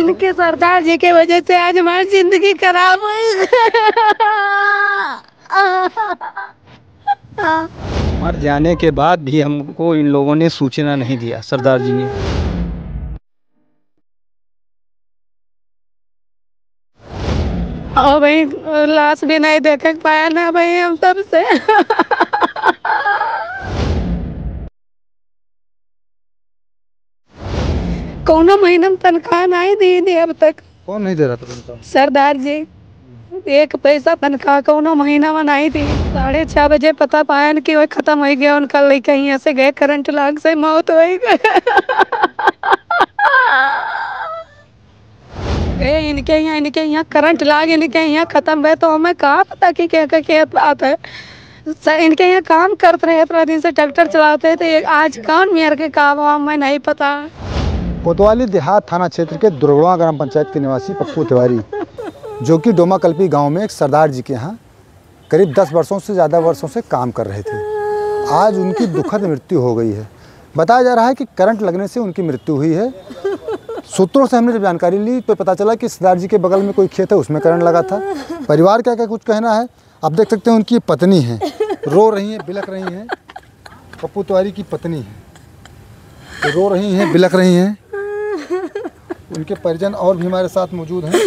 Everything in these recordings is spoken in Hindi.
इनके सरदार जी के वजह से आज हमारी जिंदगी खराब हुई। मर जाने के बाद भी हमको इन लोगों ने सूचना नहीं दिया, सरदार जी ने। और भाई लाश भी नहीं देख पाया ना भाई हम तब से। कौनो महीना में तनख्वाह नहीं दी अब तक। कौन नहीं दे रहा था तनख्वाह? सरदार जी एक पैसा तनख्वाह कौनो महीना में नहीं दी। 6:30 बजे पता पाया कि वो खत्म हो गया, उनका लड़का यहाँ से गए, करंट लाग से मौत हो गई। इनके यहाँ करंट लाग, इनके यहाँ खत्म है तो हमें कहाँ पता कि क्या बात है। सर इनके यहाँ काम करते रहे, इतना दिन से ट्रैक्टर चलाते थे, आज कौन मेरे के काम हमें नहीं पता। कोतवाली देहात थाना क्षेत्र के दुर्गवा ग्राम पंचायत के निवासी पप्पू तिवारी, जो कि डोमाकल्पी गांव में एक सरदार जी के यहाँ करीब 10 वर्षों से ज़्यादा वर्षों से काम कर रहे थे, आज उनकी दुखद मृत्यु हो गई है। बताया जा रहा है कि करंट लगने से उनकी मृत्यु हुई है। सूत्रों से हमने जब जानकारी ली तो पता चला कि सरदार जी के बगल में कोई खेत है, उसमें करंट लगा था। परिवार का क्या कुछ कहना है आप देख सकते हैं। उनकी पत्नी है, रो रही हैं, बिलख रही हैं। पप्पू तिवारी की पत्नी है, तो रो रही हैं, बिलख रही हैं। उनके परिजन और भी हमारे साथ मौजूद हैं,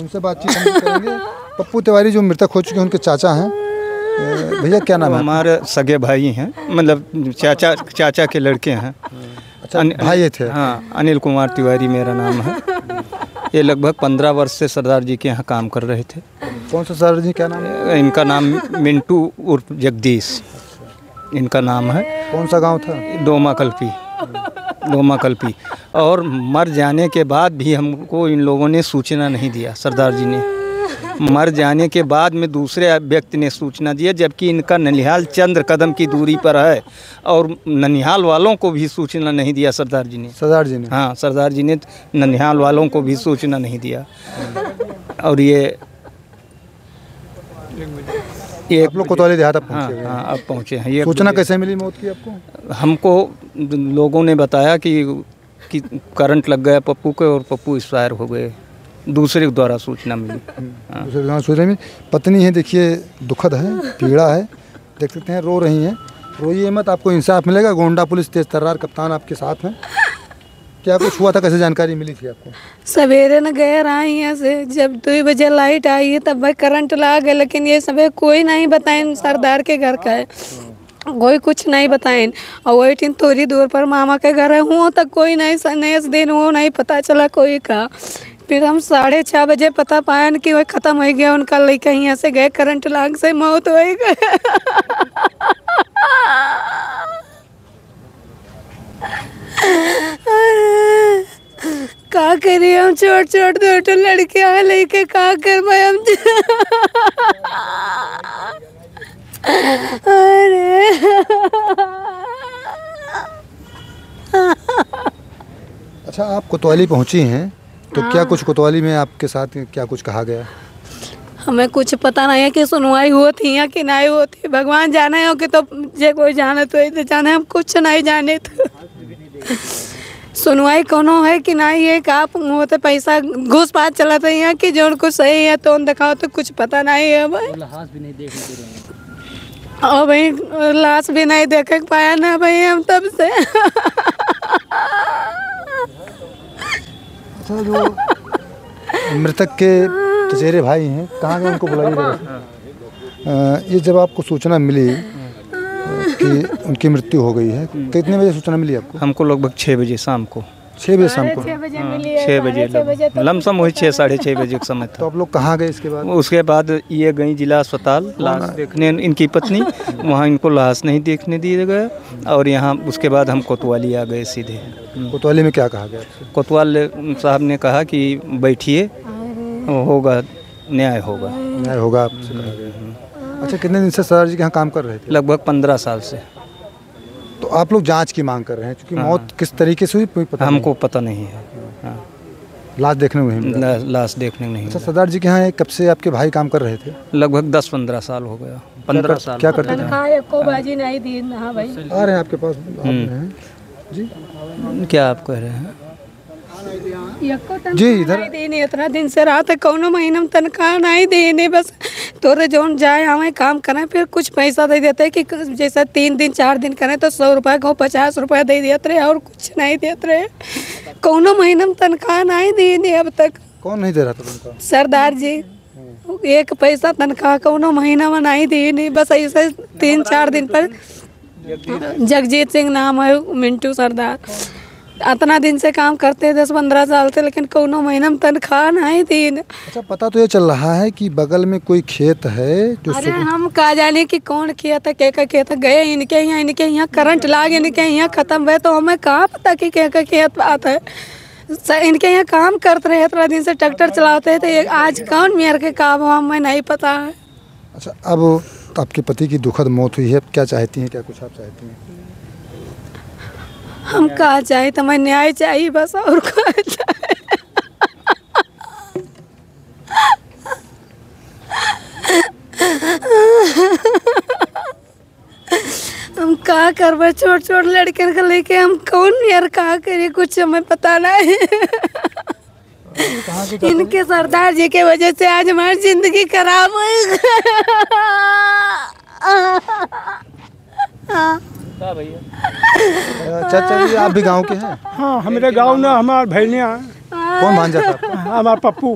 उनसे बातचीत हम करेंगे। पप्पू तिवारी जो मृतक हो चुके हैं, उनके चाचा हैं। भैया क्या नाम है? हमारे सगे भाई हैं, मतलब चाचा के लड़के हैं। अच्छा, भाई थे? हाँ, अनिल कुमार तिवारी मेरा नाम है। ये लगभग 15 वर्ष से सरदार जी के यहाँ काम कर रहे थे। कौन सा सरदार जी, क्या नाम है? इनका नाम मिंटू उर्फ जगदीश इनका नाम है। कौन सा गांव था? डोमाकल्पी। और मर जाने के बाद भी हमको इन लोगों ने सूचना नहीं दिया, सरदार जी ने। मर जाने के बाद में दूसरे व्यक्ति ने सूचना दिया, जबकि इनका ननिहाल चंद्र कदम की दूरी पर है, और ननिहाल वालों को भी सूचना नहीं दिया सरदार जी ने। सरदार जी ने? हाँ, सरदार जी ने ननिहाल वालों को भी सूचना नहीं दिया। और ये आप लोग कोतवाली देहात अब पहुंचे हैं? हाँ, अब पहुँचे हैं। ये सूचना कैसे मिली मौत की आपको? हमको लोगों ने बताया कि करंट लग गया पप्पू को और पप्पू एक्सपायर हो गए, दूसरे द्वारा सूचना मिली। दूसरे द्वारा सूचना मिली। पत्नी है, देखिए दुखद है, पीड़ा है, देख सकते हैं, रो रही हैं। रोइए मत, आपको इंसाफ मिलेगा। गोंडा पुलिस तेज तर्रार कप्तान आपके साथ हैं। क्या कुछ हुआ था, कैसे जानकारी मिली थी आपको? सवेरे न गए रहा यहाँ से, जब 2 बजे लाइट आई तब भाई करंट लग गया, लेकिन ये सब कोई नहीं बताए सरदार के घर का है, कोई कुछ नहीं बताए। और वही दिन थोड़ी दूर पर मामा के घर है, हुआ तक कोई नहीं दिन वो नहीं पता चला कोई का। फिर हम 6:30 बजे पता पाया कि वो खत्म हो गया, उनका लड़का यहाँ से गए, करंट लाग से मौत हो गई। का करिए हम, छोट दो लड़के हैं, लेके का कर पाए हम। अरे अच्छा, आप कोतवाली पहुंची हैं तो क्या कुछ कोतवाली में आपके साथ क्या कुछ कहा गया? हमें कुछ पता नहीं है कि सुनवाई होती या कि नहीं होती, भगवान जाने हो कि तो जे कोई जाने तो जाने, हम कुछ नहीं जाने। तो सुनवाई कोनो है कि नहीं है, का होते पैसा घूस पात चलाते हैं कि जो कुछ सही है तो दिखाओ, तो कुछ पता नहीं है भाई। लाश भी नहीं देख रहे, और भाई लाश भी नहीं देख पाया ना भाई हम तब से। अच्छा, जो मृतक के चचेरे भाई हैं, कहाँ गए, उनको बुलाइए। ये जब आपको सूचना मिली कि उनकी मृत्यु हो गई है, कितने बजे सूचना मिली आपको? हमको लगभग 6 बजे शाम को। 6 बजे शाम को? 6 बजे लमसम वही 6-6:30 बजे का समय था। तो आप लोग कहाँ गए इसके बाद? उसके बाद ये गई जिला अस्पताल लाश देखने, इनकी पत्नी, वहाँ इनको लाश नहीं देखने दिए गए। और यहाँ उसके बाद हम कोतवाली आ गए सीधे। कोतवाली में क्या कहा गया? कोतवाल साहब ने कहा कि बैठिए, होगा, न्याय होगा आपसे कहा गया। अच्छा, कितने दिन से सरदार जी के यहाँ काम कर रहे थे? लगभग 15 साल से। तो आप लोग जांच की मांग कर रहे हैं, क्योंकि मौत किस तरीके से हुई हमको पता नहीं है। हाँ। लाश देखने में लाश देखने नहीं। अच्छा, सरदार जी के यहाँ कब से आपके भाई काम कर रहे थे? लगभग 10-15 साल हो गया। 15 साल। क्या करते थे? को बाजी नहीं दी ना भाई। आ रहे हैं आपके पास जी, क्या आप कह रहे हैं? जी इधर देने इतना दिन से रात कौनो महीना में तनख्वाह नहीं देने, बस तोरे जोन जाए हमें काम करें फिर कुछ पैसा दे देते कि जैसे 3 दिन 4 दिन करें तो 100 रुपये को 50 रुपये दे देते रहे और कुछ नहीं देते रहे। कौनो महीना में तनख्वाह नहीं देने अब तक। कौन नहीं दे रहा था तुमको? सरदार जी एक पैसा तनख्वाह कौनो महीना में नहीं देने, बस ऐसे 3-4 दिन पर जगजीत सिंह नाम है, मिंटू सरदार, इतना दिन से काम करते हैं 10-15 साल से, लेकिन कौनो महीना में तनख्वाह नहीं देने। अच्छा पता तो ये चल रहा है कि बगल में कोई खेत है जो अरे हम कहा जाने कि कौन किया था क्या का खेत गए, इनके यहाँ करंट लागे, इनके यहाँ खत्म हुए तो हमें कहाँ पता कि क्या का खेत बात है। इनके यहाँ काम करते रहे इतना दिन से, ट्रैक्टर चलाते थे, आज कौन मेरे के काम हमें नहीं पता है। अच्छा अब आपके पति की दुखद मौत हुई है, क्या चाहती हैं, क्या कुछ आप चाहती हैं? हम कहा चाहे तो हमें न्याय चाहिए बस, और कहा चाहे। हम कहा करबे, छोट छोट लड़के को लेके हम कौन यार कहा करे, कुछ हमें पता नहीं। इनके सरदार जी के वजह से आज हमारी जिंदगी खराब हो चाचा जी आप भी गांव के हैं? हाँ हमारे गांव में हमारे भैनिया। कौन भांजा था आपका? हमारा पप्पू।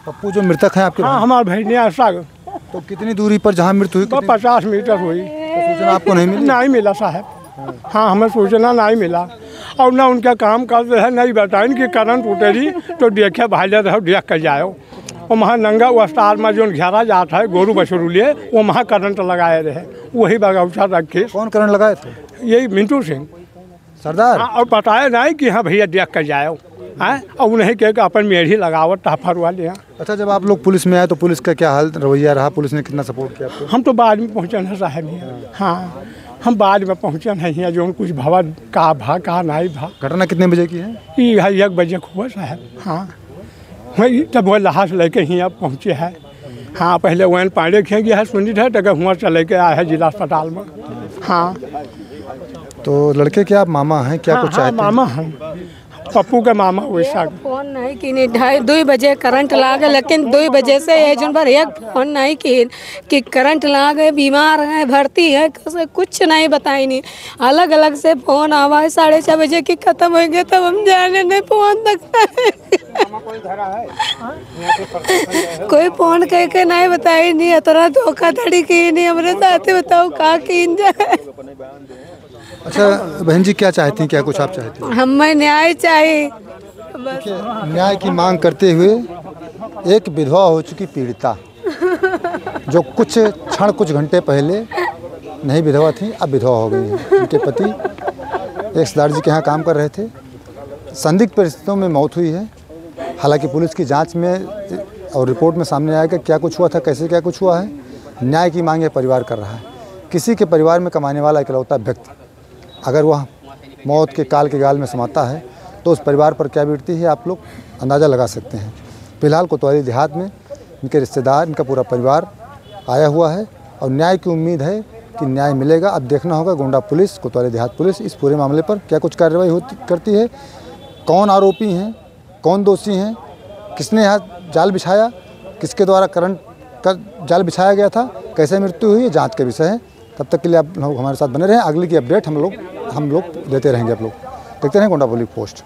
पप्पू जो मृतक है आपके? हाँ हमारे भैनिया साग। तो कितनी दूरी पर जहाँ मृत्यु हुई? 50 मीटर हुई। तो सूचना आपको नहीं मिली? नहीं मिला साहब। हाँ हमें सूचना नहीं मिला और ना उनका काम करते हैं, नहीं बताएं कि करंट उतरी तो देखे भाले रहो देख कर जाओ। और वहाँ नंगा अस्पताल में जो घेरा जाता है गोरू बछरू लिए, वो वहाँ करंट लगाए रहे, वही बगौचा रखे। कौन करंट लगाए थे? यही मिंटू सिंह सरदार। हाँ, और बताया नहीं कि हाँ भैया देख कर जाओ है, और उन्हें कह अपन मेढ़ी लगावत टाफर वाले यहाँ। अच्छा जब आप लोग पुलिस में आए तो पुलिस का क्या हाल रवैया रहा? पुलिस ने कितना सपोर्ट किया आपको? हम तो बाद में पहुँचे हैं साहब यहाँ। हाँ हम बाद में पहुँचे हैं यहाँ, जो कुछ भवन का भा का नहीं भा। घटना कितने बजे की है? ये 1 बजे हुआ साहब। हाँ वही तब वो लहास लेके यहाँ पहुँचे हैं। हाँ पहले वैन पांडे खे गया है सुनी था, तक हुआ चले के आया है जिला अस्पताल में। हाँ तो लड़के के आप मामा हैं, क्या कुछ चाहते हैं? मामा हैं, पप्पू के मामा वैसा। फोन नहीं की 2:30 बजे करंट लागे, लेकिन 2 बजे से एजेंट पर एक फोन नहीं की कि करंट लागे, बीमार है, भर्ती है, कुछ नहीं बताई नहीं। अलग अलग से फोन आवा है, 6:30 बजे की खत्म हो गया तब हम जाने नहीं फोन तक। कोई फोन कह के नहीं बताई नहीं, इतना धोखाधड़ी की नहीं हमारे साथ। बताओ का की जाए। अच्छा बहन जी क्या चाहती हैं, क्या कुछ आप चाहती हैं? हमें न्याय चाहिए बस। न्याय की मांग करते हुए एक विधवा हो चुकी पीड़िता, जो कुछ घंटे पहले नहीं विधवा थी, अब विधवा हो गई है। उनके पति एक सरदार जी के यहाँ काम कर रहे थे, संदिग्ध परिस्थितियों में मौत हुई है। हालांकि पुलिस की जांच में और रिपोर्ट में सामने आएगा क्या कुछ हुआ था, कैसे क्या कुछ हुआ है। न्याय की मांग यह परिवार कर रहा है। किसी के परिवार में कमाने वाला इकलौता व्यक्ति अगर वह मौत के काल के गाल में समाता है तो उस परिवार पर क्या बीतती है आप लोग अंदाज़ा लगा सकते हैं। फिलहाल कोतवाली देहात में इनके रिश्तेदार, इनका पूरा परिवार आया हुआ है और न्याय की उम्मीद है कि न्याय मिलेगा। अब देखना होगा गोंडा पुलिस, कोतवाली देहात पुलिस इस पूरे मामले पर क्या कुछ कार्रवाई करती है। कौन आरोपी हैं, कौन दोषी हैं, किसने यहाँ जाल बिछाया, किसके द्वारा करंट का जाल बिछाया गया था, कैसे मृत्यु हुई, जाँच का विषय है। तब तक के लिए आप लोग हमारे साथ बने रहें, अगली की अपडेट हम लोग देते रहेंगे। आप लोग देखते रहें गोंडा पुलिस पोस्ट।